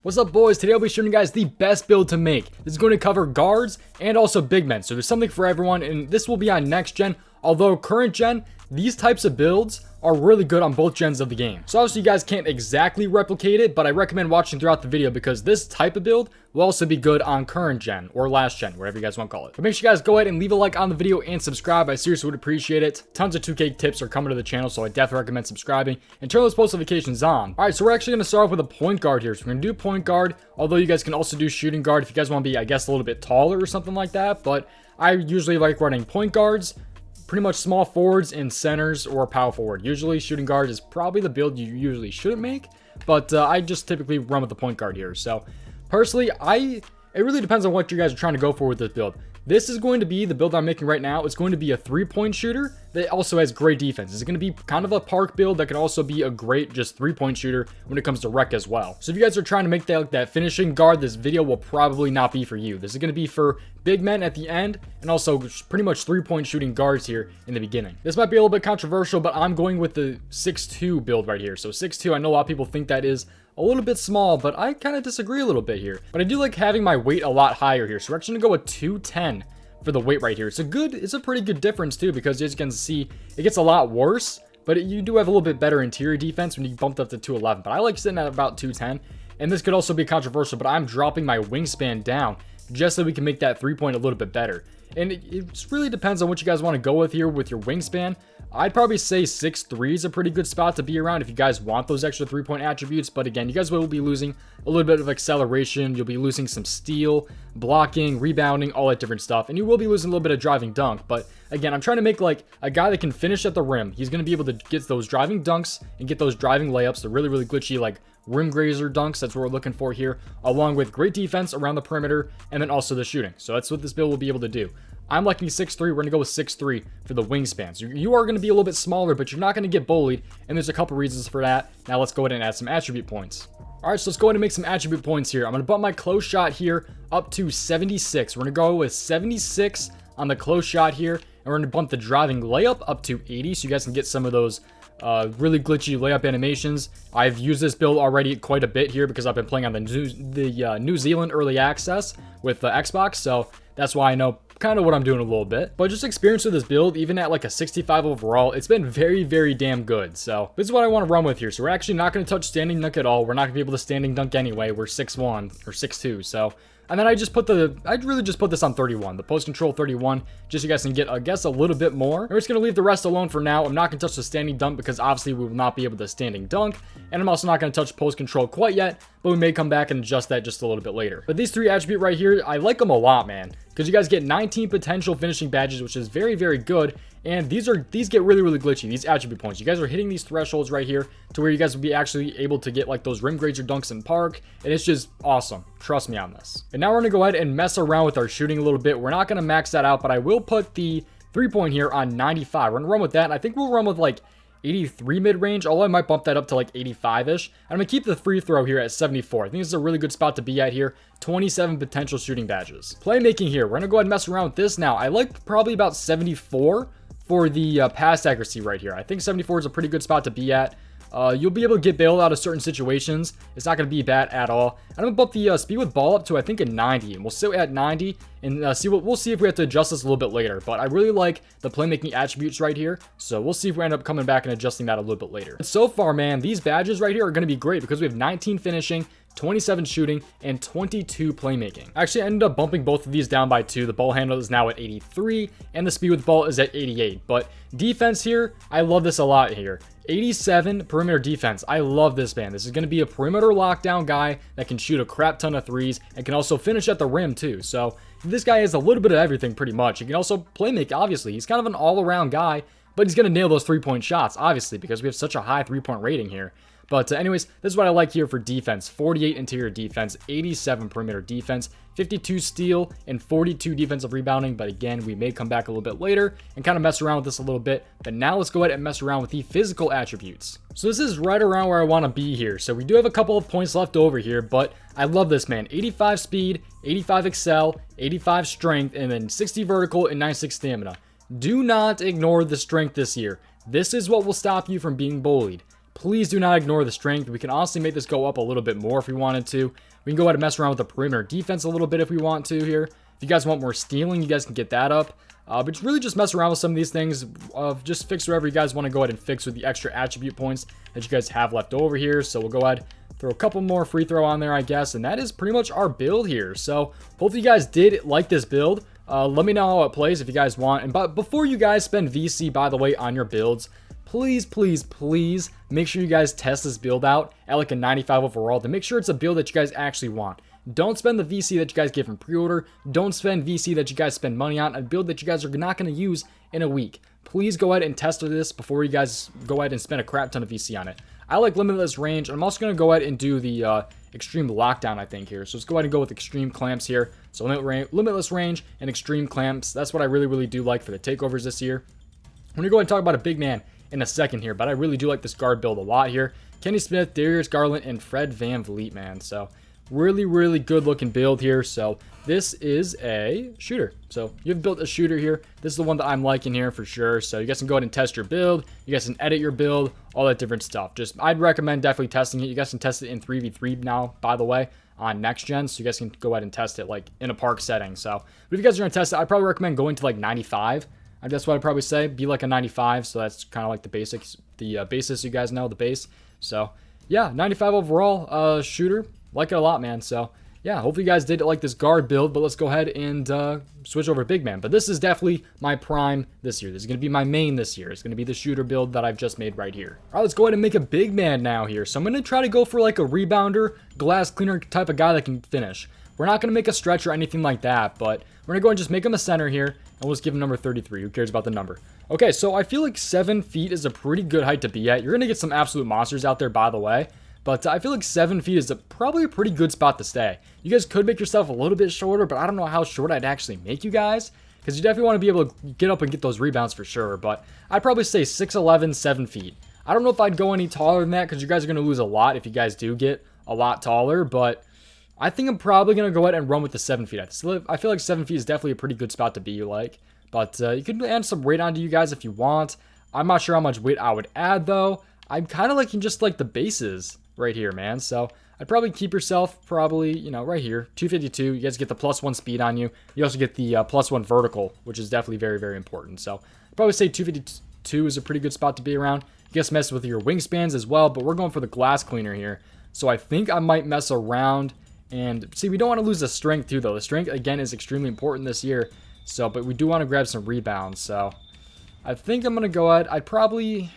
What's up, boys? Today I'll be showing you guys the best build to make. This is going to cover guards and also big men, so there's something for everyone, and this will be on next gen. Although current gen, these types of builds are really good on both gens of the game. So obviously you guys can't exactly replicate it, but I recommend watching throughout the video because this type of build will also be good on current gen or last gen, whatever you guys want to call it. But make sure you guys go ahead and leave a like on the video and subscribe. I seriously would appreciate it. Tons of 2K tips are coming to the channel, so I definitely recommend subscribing and turn those post notifications on. All right, so we're actually going to start off with a point guard here. So we're going to do point guard, although you guys can also do shooting guard if you guys want to be, I guess, a little bit taller or something like that. But I usually like running point guards, pretty much small forwards and centers or power forward. Usually shooting guard is probably the build you usually shouldn't make, but I just typically run with the point guard here. So personally, it really depends on what you guys are trying to go for with this build. This is going to be the build I'm making right now. It's going to be a 3-point shooter that also has great defense. It's going to be kind of a park build that can also be a great just 3-point shooter when it comes to rec as well. So if you guys are trying to make that finishing guard, this video will probably not be for you. This is going to be for big men at the end and also pretty much 3-point shooting guards here in the beginning. This might be a little bit controversial, but I'm going with the 6'2 build right here. So 6'2, I know a lot of people think that is a little bit small, but I kind of disagree a little bit here. But I do like having my weight a lot higher here. So we're actually gonna go with 210 for the weight right here. It's a pretty good difference too, because as you can see, it gets a lot worse, but you do have a little bit better interior defense when you bumped up to 211. But I like sitting at about 210. And this could also be controversial, but I'm dropping my wingspan down just so we can make that 3-point a little bit better. And it really depends on what you guys want to go with here with your wingspan. I'd probably say 6'3 is a pretty good spot to be around if you guys want those extra 3-point attributes. But again, you guys will be losing a little bit of acceleration. You'll be losing some steal, blocking, rebounding, all that different stuff. And you will be losing a little bit of driving dunk. But again, I'm trying to make like a guy that can finish at the rim. He's going to be able to get those driving dunks and get those driving layups. They're really, really glitchy, like rim grazer dunks. That's what we're looking for here, along with great defense around the perimeter and then also the shooting. So that's what this build will be able to do. I'm liking 6'3. We're going to go with 6'3 for the wingspan. So you are going to be a little bit smaller, but you're not going to get bullied. And there's a couple reasons for that. Now let's go ahead and add some attribute points. All right, so let's go ahead and make some attribute points here. I'm going to bump my close shot here up to 76. We're going to go with 76 on the close shot here. And we're going to bump the driving layup up to 80 so you guys can get some of those really glitchy layup animations. I've used this build already quite a bit here because I've been playing on the New Zealand early access with the Xbox. So that's why I know kind of what I'm doing a little bit. But just experience with this build, even at like a 65 overall, it's been very, very damn good. So this is what I want to run with here. So we're actually not going to touch standing dunk at all. We're not going to be able to standing dunk anyway. We're 6'1 or 6'2. So, and then I really just put this on 31, the post control 31, just so you guys can get, I guess, a little bit more. We're just going to leave the rest alone for now. I'm not going to touch the standing dunk because obviously we will not be able to standing dunk. And I'm also not going to touch post control quite yet, but we may come back and adjust that just a little bit later. But these three attributes right here, I like them a lot, man, because you guys get 19 potential finishing badges, which is very, very good. And these get really, really glitchy, these attribute points. You guys are hitting these thresholds right here to where you guys will be actually able to get like those rim grazer dunks in park. And it's just awesome. Trust me on this. And now we're going to go ahead and mess around with our shooting a little bit. We're not going to max that out, but I will put the 3-point here on 95. We're going to run with that. And I think we'll run with like 83 mid-range, although I might bump that up to like 85-ish. I'm going to keep the free throw here at 74. I think this is a really good spot to be at here. 27 potential shooting badges. Playmaking here. We're going to go ahead and mess around with this now. I like probably about 74 for the pass accuracy right here. I think 74 is a pretty good spot to be at. You'll be able to get bailed out of certain situations. It's not going to be bad at all. I'm going to bump the speed with ball up to, I think, a 90. And we'll sit at 90 and we'll see if we have to adjust this a little bit later. But I really like the playmaking attributes right here. So we'll see if we end up coming back and adjusting that a little bit later. But so far, man, these badges right here are going to be great because we have 19 finishing, 27 shooting, and 22 playmaking. Actually, I ended up bumping both of these down by 2. The ball handle is now at 83, and the speed with the ball is at 88. But defense here, I love this a lot here. 87 perimeter defense. I love this, man. This is going to be a perimeter lockdown guy that can shoot a crap ton of threes and can also finish at the rim too. So this guy has a little bit of everything pretty much. He can also playmake, obviously. He's kind of an all-around guy, but he's going to nail those 3-point shots, obviously, because we have such a high 3-point rating here. But anyways, this is what I like here for defense. 48 interior defense, 87 perimeter defense, 52 steal, and 42 defensive rebounding. But again, we may come back a little bit later and kind of mess around with this a little bit. But now let's go ahead and mess around with the physical attributes. So this is right around where I want to be here. So we do have a couple of points left over here, but I love this, man. 85 speed, 85 excel, 85 strength, and then 60 vertical and 96 stamina. Do not ignore the strength this year. This is what will stop you from being bullied. Please do not ignore the strength. We can honestly make this go up a little bit more if we wanted to. We can go ahead and mess around with the perimeter defense a little bit if we want to here. If you guys want more stealing, you guys can get that up. But really just mess around with some of these things. Just fix whatever you guys want to go ahead and fix with the extra attribute points that you guys have left over here. So we'll go ahead, throw a couple more free throw on there, I guess. And that is pretty much our build here. So hopefully you guys did like this build. Let me know how it plays if you guys want. And but before you guys spend VC, by the way, on your builds, please, please, please make sure you guys test this build out at like a 95 overall to make sure it's a build that you guys actually want. Don't spend the VC that you guys get from pre-order. Don't spend VC that you guys spend money on, a build that you guys are not going to use in a week. Please go ahead and test this before you guys go ahead and spend a crap ton of VC on it. I like limitless range. I'm also going to go ahead and do the extreme lockdown, I think, here. So let's go ahead and go with extreme clamps here. So limitless range and extreme clamps. That's what I really, really do like for the takeovers this year. I'm going to go ahead and talk about a big man in a second here, but I really do like this guard build a lot here. Kenny Smith, Darius Garland, and Fred VanVleet, man. So really, really good looking build here. So this is a shooter. So you've built a shooter here. This is the one that I'm liking here for sure. So you guys can go ahead and test your build. You guys can edit your build, all that different stuff. Just I'd recommend definitely testing it. You guys can test it in 3v3 now, by the way, on next gen. So you guys can go ahead and test it like in a park setting. So but if you guys are gonna test it, I'd probably recommend going to like 95. That's what I'd probably say. Be like a 95. So that's kind of like the basics, the basis, you guys know, the base. So yeah, 95 overall shooter. Like it a lot, man. So yeah, hopefully you guys did like this guard build, but let's go ahead and switch over to big man. But this is definitely my prime this year. This is going to be my main this year. It's going to be the shooter build that I've just made right here. All right, let's go ahead and make a big man now here. So I'm going to try to go for like a rebounder, glass cleaner type of guy that can finish. We're not going to make a stretch or anything like that, but we're going to go and just make him a center here, and we'll just give him number 33. Who cares about the number? Okay, so I feel like 7 feet is a pretty good height to be at. You're going to get some absolute monsters out there, by the way. But I feel like 7 feet is probably a pretty good spot to stay. You guys could make yourself a little bit shorter, but I don't know how short I'd actually make you guys. Because you definitely want to be able to get up and get those rebounds for sure. But I'd probably say 6'11", 7 feet. I don't know if I'd go any taller than that because you guys are going to lose a lot if you guys do get a lot taller. But I think I'm probably going to go ahead and run with the 7 feet. I feel like 7 feet is definitely a pretty good spot to be like. But you could add some weight onto you guys if you want. I'm not sure how much weight I would add though. I'm kind of liking just like the bases right here, man. So I'd probably keep yourself probably, you know, right here, 252. You guys get the +1 speed on you. You also get the +1 vertical, which is definitely very, very important. So I'd probably say 252 is a pretty good spot to be around. You guys mess with your wingspans as well, but we're going for the glass cleaner here. So I think I might mess around and see, we don't want to lose the strength too, though. The strength, again, is extremely important this year. So, but we do want to grab some rebounds. So I think I'm going to go ahead. I'd probably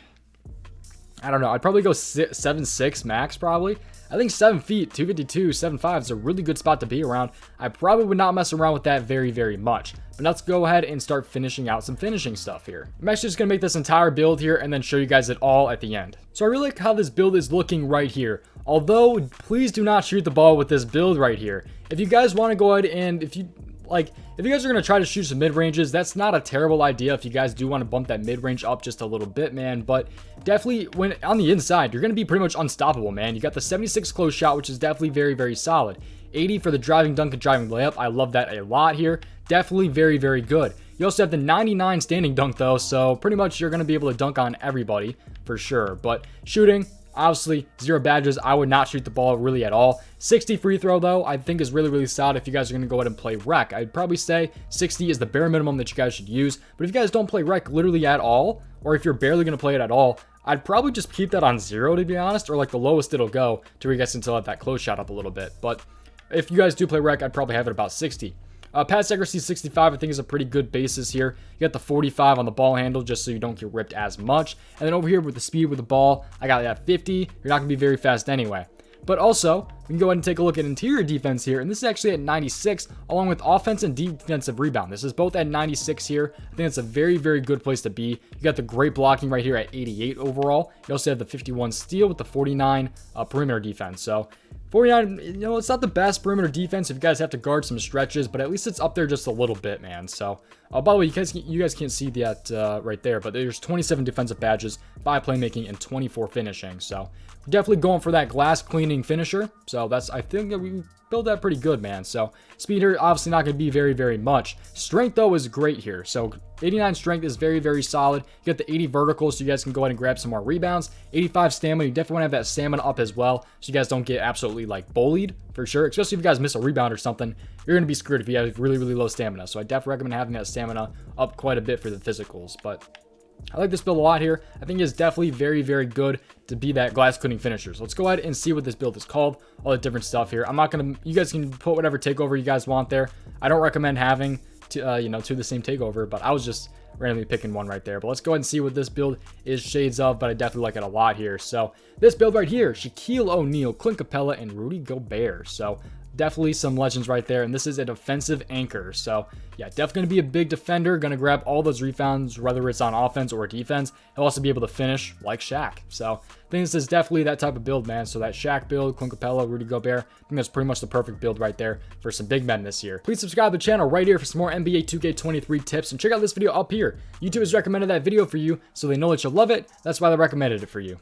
go 7'6" max probably. I think 7 feet, 252, 7'5" is a really good spot to be around. I probably would not mess around with that very, very much. But let's go ahead and start finishing out some finishing stuff here. I'm actually just going to make this entire build here and then show you guys it all at the end. So I really like how this build is looking right here. Although, please do not shoot the ball with this build right here. If you guys want to go ahead and if you guys are going to try to shoot some mid-ranges, that's not a terrible idea if you guys do want to bump that mid-range up just a little bit, man. But definitely, when on the inside, you're going to be pretty much unstoppable, man. You got the 76 close shot, which is definitely very, very solid. 80 for the driving dunk and driving layup. I love that a lot here. Definitely very, very good. You also have the 99 standing dunk, though, so pretty much you're going to be able to dunk on everybody for sure. But shooting, obviously, 0 badges. I would not shoot the ball really at all. 60 free throw, though, I think is really, really solid if you guys are going to go ahead and play rec. I'd probably say 60 is the bare minimum that you guys should use. But if you guys don't play rec literally at all, or if you're barely going to play it at all, I'd probably just keep that on 0, to be honest, or like the lowest it'll go to where you guys can still have that close shot up a little bit. But if you guys do play rec, I'd probably have it about 60. Pass accuracy 65, I think is a pretty good basis here. You got the 45 on the ball handle just so you don't get ripped as much. And then over here with the speed with the ball, I got that 50. You're not going to be very fast anyway. But also, we can go ahead and take a look at interior defense here. And this is actually at 96, along with offense and defensive rebound. This is both at 96 here. I think it's a very, very good place to be. You got the great blocking right here at 88 overall. You also have the 51 steal with the 49 perimeter defense. So 49, you know, it's not the best perimeter defense if you guys have to guard some stretches, but at least it's up there just a little bit, man. So, by the way, you guys can't see that right there, but there's 27 defensive badges, 5 playmaking, and 24 finishing. So, we're definitely going for that glass cleaning finisher. So So I think that we build that pretty good, man. So speed here, obviously not going to be very much. Strength, though, is great here. So 89 strength is very solid. You get the 80 vertical, so you guys can go ahead and grab some more rebounds. 85 stamina, you definitely want to have that stamina up as well, so you guys don't get absolutely like bullied for sure. Especially if you guys miss a rebound or something, you're going to be screwed if you have really low stamina. So I definitely recommend having that stamina up quite a bit for the physicals. But I like this build a lot here. I think it's definitely very good to be that glass cleaning finisher. So let's go ahead and see what this build is called. All the different stuff here. I'm not gonna. You guys can put whatever takeover you guys want there. I don't recommend having to two the same takeover, but I was just randomly picking one right there. But let's go ahead and see what this build is shades of. But I definitely like it a lot here. So this build right here: Shaquille O'Neal, Clint Capella, and Rudy Gobert. So definitely some legends right there, and this is a defensive anchor. So yeah, definitely gonna be a big defender, gonna grab all those rebounds, whether it's on offense or defense. He'll also be able to finish like Shaq. So I think this is definitely that type of build, man. So that Shaq build, Clint Capella, Rudy Gobert, I think that's pretty much the perfect build right there for some big men this year. Please subscribe to the channel right here for some more NBA 2K23 tips, and check out this video up here. YouTube has recommended that video for you, so they know that you'll love it. That's why they recommended it for you.